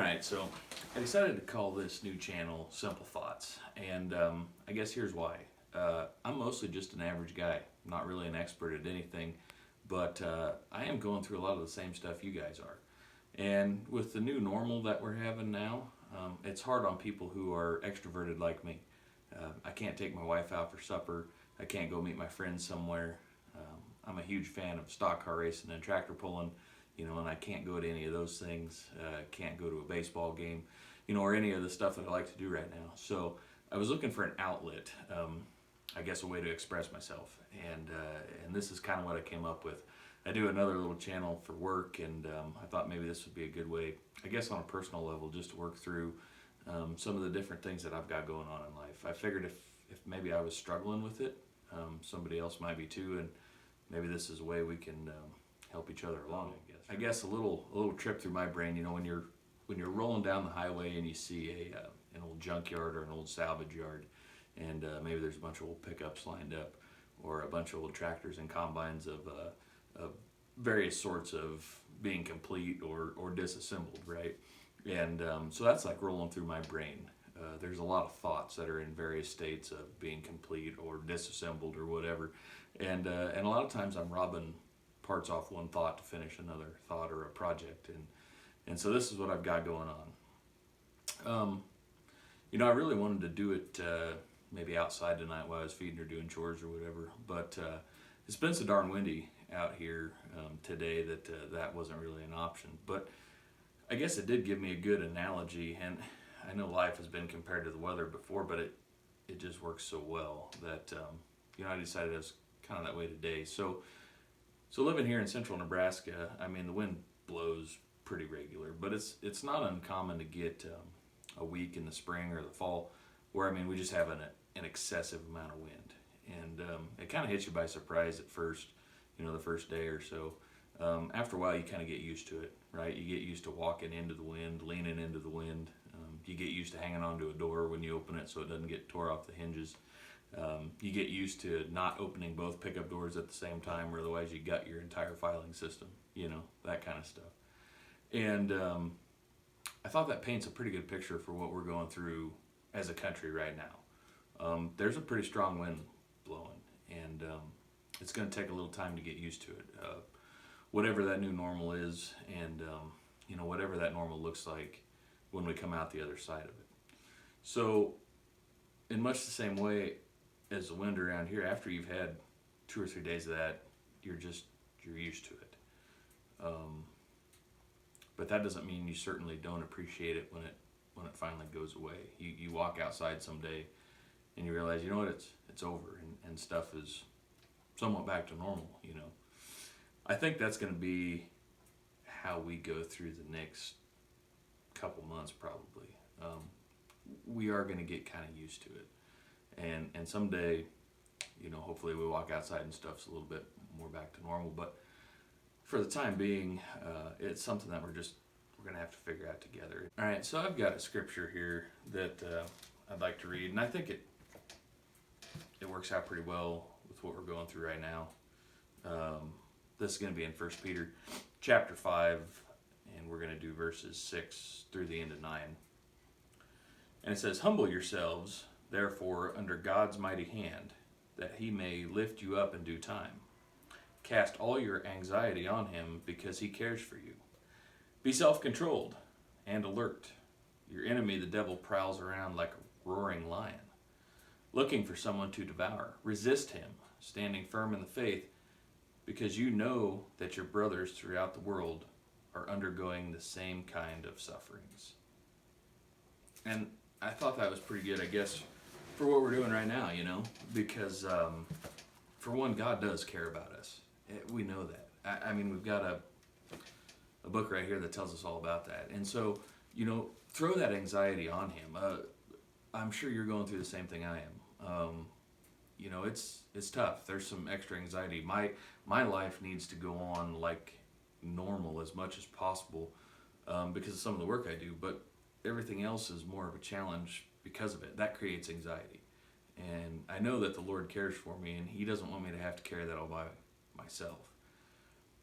Alright, so I decided to call this new channel Simple Thoughts, and I guess here's why. I'm mostly just an average guy, not really an expert at anything, but I am going through a lot of the same stuff you guys are. And with the new normal that we're having now, it's hard on people who are extroverted like me. I can't take my wife out for supper, I can't go meet my friends somewhere. I'm a huge fan of stock car racing and tractor pulling, and I can't go to any of those things. Can't go to a baseball game, or any of the stuff that I like to do right now. So I was looking for an outlet, I guess a way to express myself, and this is kind of what I came up with. I do another little channel for work, and I thought maybe this would be a good way, I guess on a personal level, just to work through some of the different things that I've got going on in life. I figured if maybe I was struggling with it, somebody else might be too, and maybe this is a way we can help each other along. I guess a little trip through my brain. When you're rolling down the highway and you see an old junkyard or an old salvage yard, and maybe there's a bunch of old pickups lined up, or a bunch of old tractors and combines of various sorts of being complete or disassembled, right? And so that's like rolling through my brain. There's a lot of thoughts that are in various states of being complete or disassembled or whatever, and a lot of times I'm robbing parts off one thought to finish another thought or a project, and so this is what I've got going on. I really wanted to do it maybe outside tonight while I was feeding or doing chores or whatever, but it's been so darn windy out here today that that wasn't really an option. But I guess it did give me a good analogy, and I know life has been compared to the weather before, but it just works so well that I decided it was kind of that way today. So living here in central Nebraska, I mean, the wind blows pretty regular, but it's not uncommon to get a week in the spring or the fall where, we just have an excessive amount of wind. And it kind of hits you by surprise at first, the first day or so. After a while, you kind of get used to it, right? You get used to walking into the wind, leaning into the wind. You get used to hanging onto a door when you open it so it doesn't get tore off the hinges. You get used to not opening both pickup doors at the same time, or otherwise you gut your entire filing system, that kind of stuff. And I thought that paints a pretty good picture for what we're going through as a country right now. There's a pretty strong wind blowing, and it's going to take a little time to get used to it. Whatever that new normal is, and whatever that normal looks like when we come out the other side of it. So in much the same way as the wind around here, after you've had 2 or 3 days of that, you're used to it. But that doesn't mean you certainly don't appreciate it when it finally goes away. You walk outside someday and you realize, it's over, and stuff is somewhat back to normal. I think that's going to be how we go through the next couple months probably. We are going to get kind of used to it, and someday, hopefully we walk outside and stuff's a little bit more back to normal. But for the time being, it's something that we're going to have to figure out together. All right, so I've got a scripture here that I'd like to read, and I think it works out pretty well with what we're going through right now. This is going to be in 1 Peter chapter 5, and we're going to do verses 6 through the end of 9. And it says, "Humble yourselves, therefore, under God's mighty hand, that he may lift you up in due time. Cast all your anxiety on him, because he cares for you. Be self-controlled and alert. Your enemy, the devil, prowls around like a roaring lion, looking for someone to devour. Resist him, standing firm in the faith, because you know that your brothers throughout the world are undergoing the same kind of sufferings." And I thought that was pretty good, I guess, for what we're doing right now, because for one, God does care about us. We know that. We've got a book right here that tells us all about that. And so, throw that anxiety on him. I'm sure you're going through the same thing I am. It's tough. There's some extra anxiety. My life needs to go on like normal as much as possible because of some of the work I do, but everything else is more of a challenge because of it. That creates anxiety. And I know that the Lord cares for me, and he doesn't want me to have to carry that all by myself.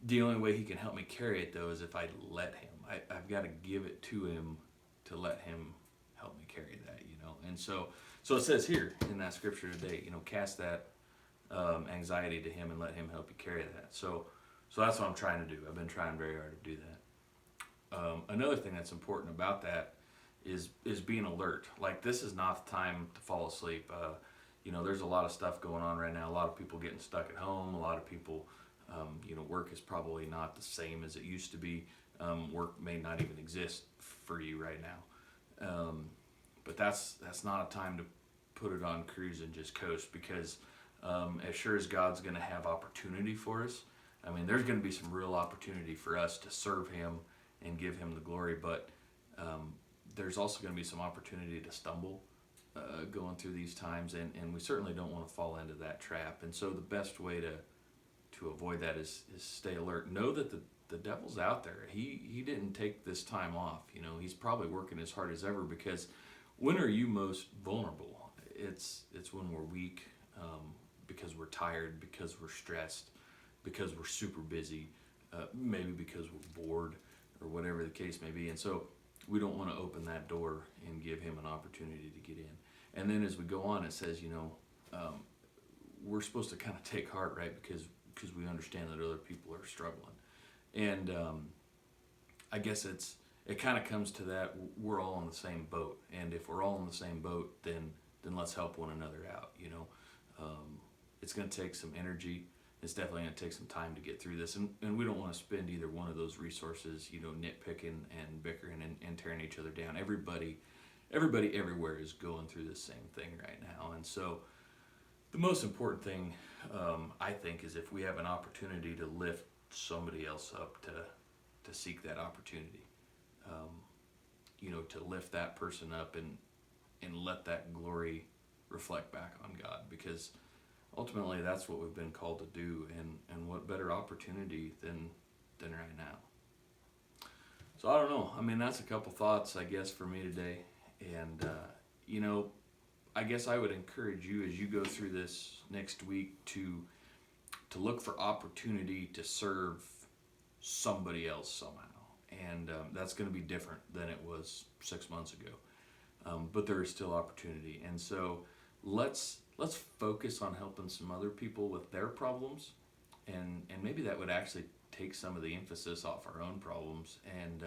The only way he can help me carry it, though, is if I let him. I've got to give it to him to let Him help me carry that, And so it says here in that scripture today, cast that anxiety to Him and let Him help you carry that. So that's what I'm trying to do. I've been trying very hard to do that. Another thing that's important about that is being alert. Like, this is not the time to fall asleep. There's a lot of stuff going on right now. A lot of people getting stuck at home. A lot of people, work is probably not the same as it used to be. Work may not even exist for you right now. But that's not a time to put it on cruise and just coast, because as sure as God's going to have opportunity for us, there's going to be some real opportunity for us to serve Him and give Him the glory, but there's also going to be some opportunity to stumble going through these times, and we certainly don't want to fall into that trap. And so the best way to avoid that is stay alert. Know that the devil's out there. He didn't take this time off. He's probably working as hard as ever, because when are you most vulnerable? It's when we're weak, because we're tired, because we're stressed, because we're super busy, maybe because we're bored, or whatever the case may be. And so we don't want to open that door and give him an opportunity to get in. And then as we go on, it says, we're supposed to kind of take heart, right? Because we understand that other people are struggling. And I guess it kind of comes to that, we're all in the same boat. And if we're all in the same boat, then let's help one another out, It's going to take some energy. It's definitely going to take some time to get through this. And we don't want to spend either one of those resources, nitpicking and bickering and tearing each other down. Everybody everywhere is going through the same thing right now. And so the most important thing, I think, is if we have an opportunity to lift somebody else up, to seek that opportunity, to lift that person up and let that glory reflect back on God, because ultimately that's what we've been called to do, and what better opportunity than right now. So I don't know. That's a couple thoughts, I guess, for me today. And, I guess I would encourage you, as you go through this next week, to look for opportunity to serve somebody else somehow. And that's going to be different than it was 6 months ago. But there is still opportunity. And so let's focus on helping some other people with their problems. And maybe that would actually take some of the emphasis off our own problems, and,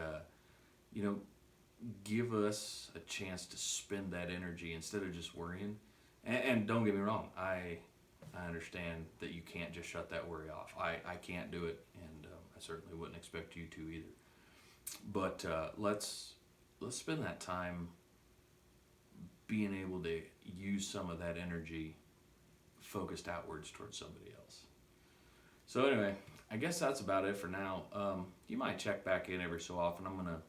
give us a chance to spend that energy instead of just worrying. And don't get me wrong, I understand that you can't just shut that worry off. I can't do it, and I certainly wouldn't expect you to either. But let's spend that time being able to use some of that energy focused outwards towards somebody else. So anyway, I guess that's about it for now. You might check back in every so often. I'm going to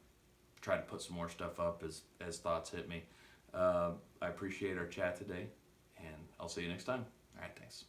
try to put some more stuff up as thoughts hit me. I appreciate our chat today, and I'll see you next time. All right, thanks.